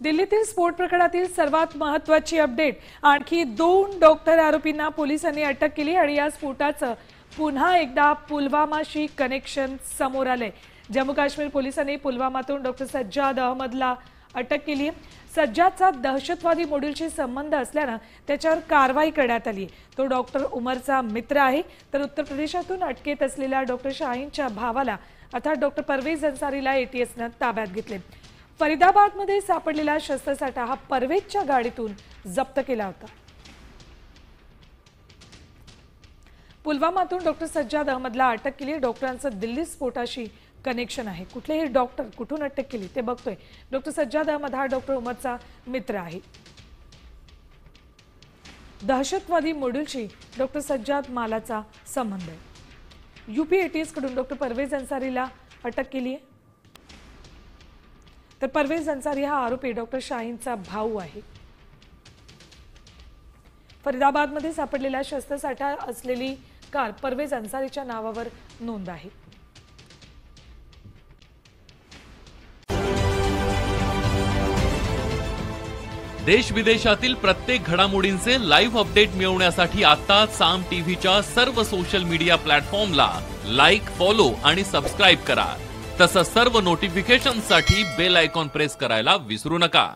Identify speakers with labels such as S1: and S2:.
S1: दिल्लीतील स्फोट प्रकरणातील सर्वात महत्त्वाची अपडेट, आणखी 2 डॉक्टर आरोपींना पोलिसांनी अटक केली आणि या स्फोटाचं पुन्हा एकदा पुलवामाशी कनेक्शन समोर आले। जम्मू काश्मीर पोलिसांनी पुलवामातून डॉक्टर सज्जाद अहमदला अटक केली आहे। सज्जादचा दहशतवादी मॉड्यूलशी संबंध असल्याने त्याच्यावर कारवाई करण्यात आली आहे। तो डॉक्टर उमरचा मित्र आहे। तर उत्तर प्रदेशातून अटकेत असलेल्या डॉक्टर शाहीनच्या भावाला अर्थात डॉक्टर परवेज अन्सारीला एटीएसने ताब्यात घेतले। फरीदाबादमध्ये सापडलेला शस्त्रसाठा हा परवेजच्या गाडीतून जप्त केला होता। पुलवामातून डॉक्टर सज्जाद अहमदला अटक केली। डॉक्टरांचं दिल्ली स्फोटाशी कनेक्शन आहे। कुठलेही डॉक्टर कुठून अटक केली ते बघतोय। डॉक्टर सज्जाद अहमद हा डॉक्टर उमरचा मित्र आहे। दहशतवादी मॉड्यूलशी डॉक्टर सज्जाद मालाचा संबंध आहे। यूपी एटीएस कडून डॉक्टर परवेज अन्सारीला अटक केली आहे। तर परवेज अन्सारी हा आरोपी डॉक्टर शाहीनचा भाऊ आहे। फरीदाबादमध्ये सापडलेला शस्त्रसाठा असलेली कार परवेज अन्सारीच्या नावावर नोंद आहे।
S2: देश विदेशातील प्रत्येक घडामोडींचे लाईव्ह अपडेट मिळवण्यासाठी आता साम टीव्हीच्या सर्व सोशल मीडिया प्लॅटफॉर्मला लाईक, फॉलो आणि सबस्क्राइब करा। तसंच सर्व नोटिफिकेशनसाठी बेल आयकॉन प्रेस करायला विसरू नका।